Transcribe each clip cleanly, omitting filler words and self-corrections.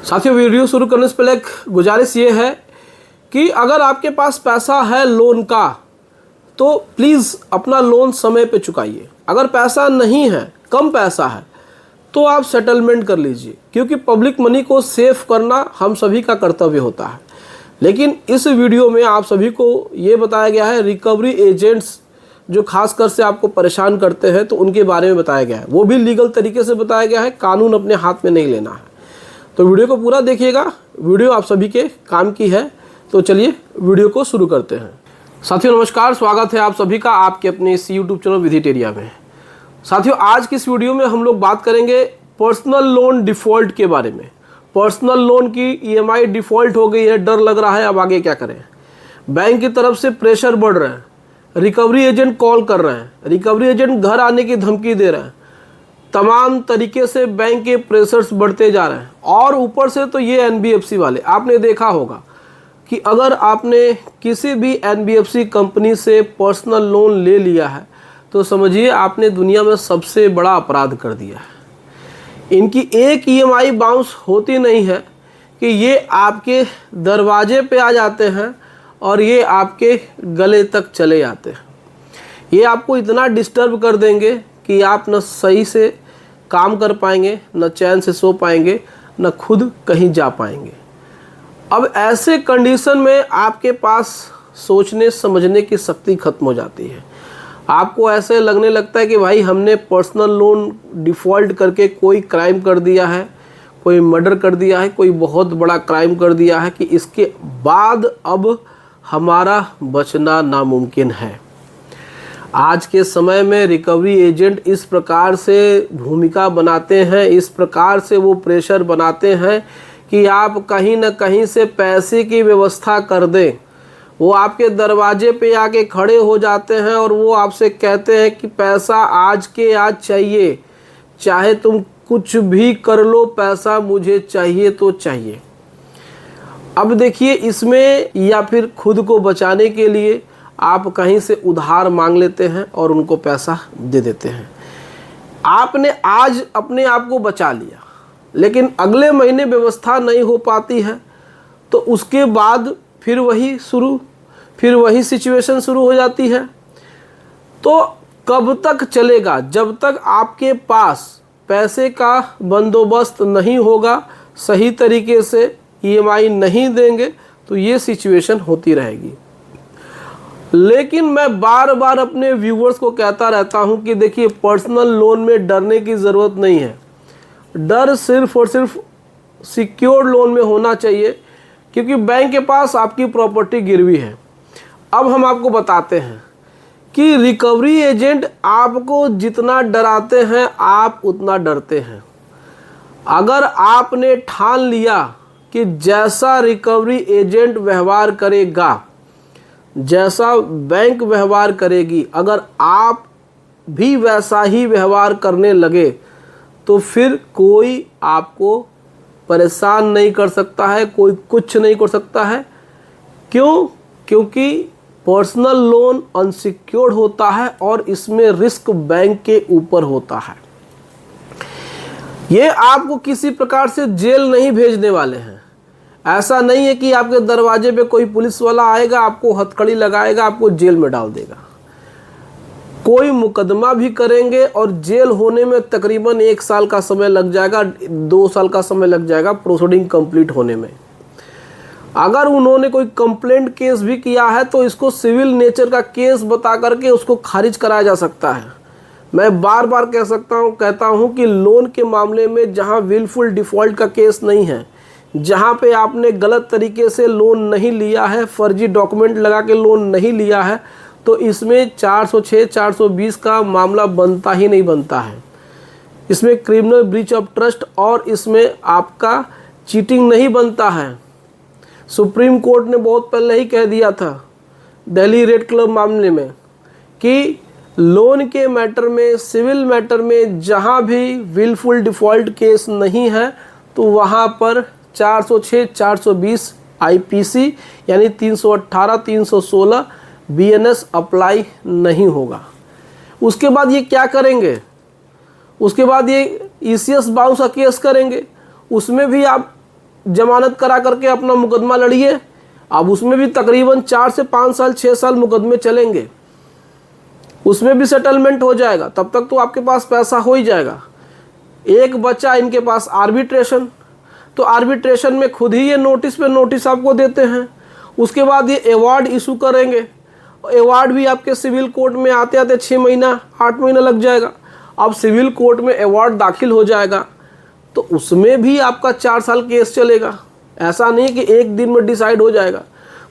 साथियों, वीडियो शुरू करने से पहले एक गुजारिश ये है कि अगर आपके पास पैसा है लोन का तो प्लीज़ अपना लोन समय पे चुकाइए। अगर पैसा नहीं है, कम पैसा है, तो आप सेटलमेंट कर लीजिए, क्योंकि पब्लिक मनी को सेव करना हम सभी का कर्तव्य होता है। लेकिन इस वीडियो में आप सभी को ये बताया गया है, रिकवरी एजेंट्स जो खासकर से आपको परेशान करते हैं तो उनके बारे में बताया गया है। वो भी लीगल तरीके से बताया गया है, कानून अपने हाथ में नहीं लेना है। तो वीडियो को पूरा देखिएगा, वीडियो आप सभी के काम की है। तो चलिए वीडियो को शुरू करते हैं। साथियों नमस्कार, स्वागत है आप सभी का आपके अपने इस यूट्यूब चैनल विधिटेरिया में। साथियों, आज की इस वीडियो में हम लोग बात करेंगे पर्सनल लोन डिफ़ॉल्ट के बारे में। पर्सनल लोन की ईएमआई डिफ़ॉल्ट हो गई है, डर लग रहा है, अब आगे क्या करें। बैंक की तरफ से प्रेशर बढ़ रहा है, रिकवरी एजेंट कॉल कर रहे हैं, रिकवरी एजेंट घर आने की धमकी दे रहे हैं, तमाम तरीके से बैंक के प्रेशर्स बढ़ते जा रहे हैं। और ऊपर से तो ये एनबीएफसी वाले, आपने देखा होगा कि अगर आपने किसी भी एनबीएफसी कंपनी से पर्सनल लोन ले लिया है तो समझिए आपने दुनिया में सबसे बड़ा अपराध कर दिया है। इनकी एक ईएमआई बाउंस होती नहीं है कि ये आपके दरवाजे पे आ जाते हैं और ये आपके गले तक चले जाते हैं। ये आपको इतना डिस्टर्ब कर देंगे कि आप न सही से काम कर पाएंगे, न चैन से सो पाएंगे, न खुद कहीं जा पाएंगे। अब ऐसे कंडीशन में आपके पास सोचने समझने की शक्ति खत्म हो जाती है। आपको ऐसे लगने लगता है कि भाई हमने पर्सनल लोन डिफ़ॉल्ट करके कोई क्राइम कर दिया है, कोई मर्डर कर दिया है, कोई बहुत बड़ा क्राइम कर दिया है कि इसके बाद अब हमारा बचना नामुमकिन है। आज के समय में रिकवरी एजेंट इस प्रकार से भूमिका बनाते हैं, इस प्रकार से वो प्रेशर बनाते हैं कि आप कहीं ना कहीं से पैसे की व्यवस्था कर दें। वो आपके दरवाजे पे आके खड़े हो जाते हैं और वो आपसे कहते हैं कि पैसा आज के आज चाहिए, चाहे तुम कुछ भी कर लो, पैसा मुझे चाहिए तो चाहिए। अब देखिए, इसमें या फिर खुद को बचाने के लिए आप कहीं से उधार मांग लेते हैं और उनको पैसा दे देते हैं। आपने आज अपने आप को बचा लिया, लेकिन अगले महीने व्यवस्था नहीं हो पाती है तो उसके बाद फिर वही सिचुएशन शुरू हो जाती है। तो कब तक चलेगा? जब तक आपके पास पैसे का बंदोबस्त नहीं होगा, सही तरीके से ईएमआई नहीं देंगे तो ये सिचुएशन होती रहेगी। लेकिन मैं बार बार अपने व्यूवर्स को कहता रहता हूं कि देखिए, पर्सनल लोन में डरने की ज़रूरत नहीं है। डर सिर्फ और सिर्फ सिक्योर्ड लोन में होना चाहिए, क्योंकि बैंक के पास आपकी प्रॉपर्टी गिरवी है। अब हम आपको बताते हैं कि रिकवरी एजेंट आपको जितना डराते हैं आप उतना डरते हैं। अगर आपने ठान लिया कि जैसा रिकवरी एजेंट व्यवहार करेगा, जैसा बैंक व्यवहार करेगी, अगर आप भी वैसा ही व्यवहार करने लगे तो फिर कोई आपको परेशान नहीं कर सकता है, कोई कुछ नहीं कर सकता है। क्यों? क्योंकि पर्सनल लोन अनसिक्योर्ड होता है और इसमें रिस्क बैंक के ऊपर होता है। ये आपको किसी प्रकार से जेल नहीं भेजने वाले हैं। ऐसा नहीं है कि आपके दरवाजे पे कोई पुलिस वाला आएगा, आपको हथकड़ी लगाएगा, आपको जेल में डाल देगा। कोई मुकदमा भी करेंगे और जेल होने में तकरीबन 1 साल का समय लग जाएगा, 2 साल का समय लग जाएगा प्रोसीडिंग कंप्लीट होने में। अगर उन्होंने कोई कंप्लेंट केस भी किया है तो इसको सिविल नेचर का केस बता करके उसको खारिज कराया जा सकता है। मैं बार बार कहता हूं कि लोन के मामले में जहां विलफुल डिफ़ॉल्ट का केस नहीं है, जहां पे आपने गलत तरीके से लोन नहीं लिया है, फर्जी डॉक्यूमेंट लगा के लोन नहीं लिया है, तो इसमें 406, 420 का मामला बनता ही नहीं बनता है। इसमें क्रिमिनल ब्रीच ऑफ ट्रस्ट और इसमें आपका चीटिंग नहीं बनता है। सुप्रीम कोर्ट ने बहुत पहले ही कह दिया था दिल्ली रेड क्लब मामले में कि लोन के मैटर में, सिविल मैटर में जहां भी विलफुल डिफ़ॉल्ट केस नहीं है तो वहां पर 406, 420 आईपीसी यानी 318, 316 बीएनएस अप्लाई नहीं होगा। उसके बाद ये क्या करेंगे? उसके बाद ये ईसीएस बाउंस का केस करेंगे, उसमें भी आप जमानत करा करके अपना मुकदमा लड़िए, अब उसमें भी तकरीबन 4 से 5 साल 6 साल मुकदमे चलेंगे, उसमें भी सेटलमेंट हो जाएगा, तब तक तो आपके पास पैसा हो ही जाएगा। एक बच्चा इनके पास आर्बिट्रेशन, तो आर्बिट्रेशन में खुद ही ये नोटिस पे नोटिस आपको देते हैं, उसके बाद ये अवार्ड इशू करेंगे, अवार्ड भी आपके सिविल कोर्ट में आते आते 6 महीना 8 महीना लग जाएगा। अब सिविल कोर्ट में अवार्ड दाखिल हो जाएगा तो उसमें भी आपका 4 साल केस चलेगा, ऐसा नहीं कि एक दिन में डिसाइड हो जाएगा।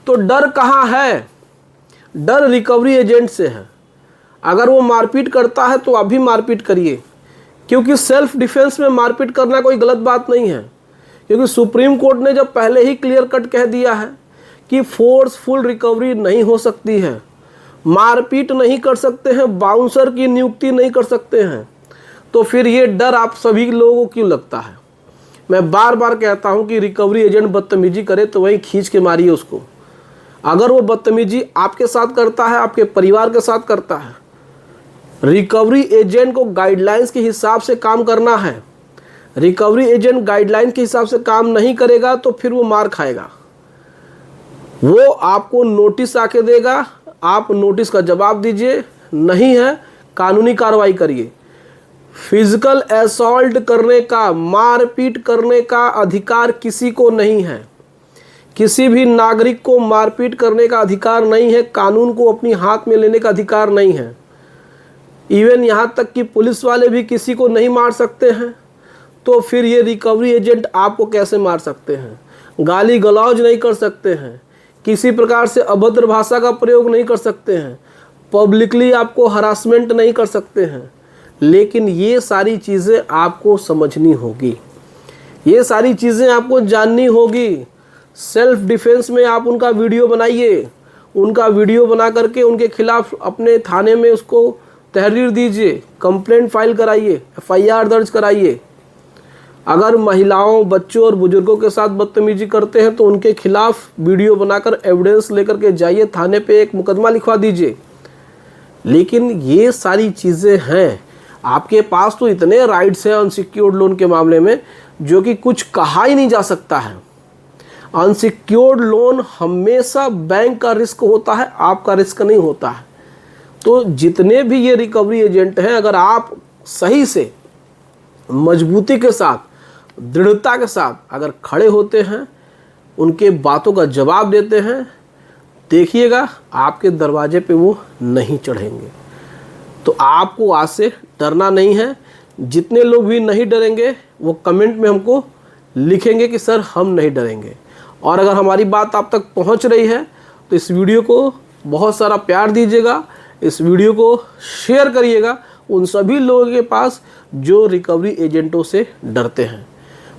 तो डर कहाँ है? डर रिकवरी एजेंट से है। अगर वो मारपीट करता है तो आप भी मारपीट करिए, क्योंकि सेल्फ डिफेंस में मारपीट करना कोई गलत बात नहीं है, क्योंकि सुप्रीम कोर्ट ने जब पहले ही क्लियर कट कह दिया है कि फोर्सफुल रिकवरी नहीं हो सकती है, मारपीट नहीं कर सकते हैं, बाउंसर की नियुक्ति नहीं कर सकते हैं, तो फिर ये डर आप सभी लोगों को क्यों लगता है? मैं बार बार कहता हूं कि रिकवरी एजेंट बदतमीजी करे तो वहीं खींच के मारिए उसको। अगर वो बदतमीजी आपके साथ करता है, आपके परिवार के साथ करता है, रिकवरी एजेंट को गाइडलाइंस के हिसाब से काम करना है। रिकवरी एजेंट गाइडलाइन के हिसाब से काम नहीं करेगा तो फिर वो मार खाएगा। वो आपको नोटिस आके देगा, आप नोटिस का जवाब दीजिए, नहीं है कानूनी कार्रवाई करिए। फिजिकल असॉल्ट करने का, मारपीट करने का अधिकार किसी को नहीं है। किसी भी नागरिक को मारपीट करने का अधिकार नहीं है, कानून को अपनी हाथ में लेने का अधिकार नहीं है। इवन यहाँ तक कि पुलिस वाले भी किसी को नहीं मार सकते हैं, तो फिर ये रिकवरी एजेंट आपको कैसे मार सकते हैं? गाली गलौज नहीं कर सकते हैं, किसी प्रकार से अभद्र भाषा का प्रयोग नहीं कर सकते हैं, पब्लिकली आपको हरासमेंट नहीं कर सकते हैं। लेकिन ये सारी चीज़ें आपको समझनी होगी, ये सारी चीज़ें आपको जाननी होगी। सेल्फ डिफेंस में आप उनका वीडियो बनाइए, उनका वीडियो बना करके उनके खिलाफ अपने थाने में उसको तहरीर दीजिए, कंप्लेंट फाइल कराइए, FIR दर्ज कराइए। अगर महिलाओं, बच्चों और बुजुर्गों के साथ बदतमीजी करते हैं तो उनके खिलाफ वीडियो बनाकर एविडेंस लेकर के जाइए थाने पे, एक मुकदमा लिखवा दीजिए। लेकिन ये सारी चीज़ें हैं, आपके पास तो इतने राइट्स हैं अनसिक्योर्ड लोन के मामले में जो कि कुछ कहा ही नहीं जा सकता है। अनसिक्योर्ड लोन हमेशा बैंक का रिस्क होता है, आपका रिस्क नहीं होता है। तो जितने भी ये रिकवरी एजेंट हैं, अगर आप सही से मजबूती के साथ, दृढ़ता के साथ अगर खड़े होते हैं, उनके बातों का जवाब देते हैं, देखिएगा आपके दरवाजे पे वो नहीं चढ़ेंगे। तो आपको आज से डरना नहीं है। जितने लोग भी नहीं डरेंगे वो कमेंट में हमको लिखेंगे कि सर हम नहीं डरेंगे। और अगर हमारी बात आप तक पहुंच रही है तो इस वीडियो को बहुत सारा प्यार दीजिएगा, इस वीडियो को शेयर करिएगा उन सभी लोगों के पास जो रिकवरी एजेंटों से डरते हैं।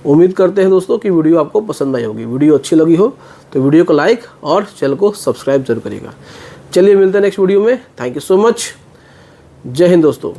उम्मीद करते हैं दोस्तों कि वीडियो आपको पसंद आई होगी। वीडियो अच्छी लगी हो तो वीडियो को लाइक और चैनल को सब्सक्राइब जरूर करिएगा। चलिए मिलते हैं नेक्स्ट वीडियो में। Thank you so much. जय हिंद दोस्तों।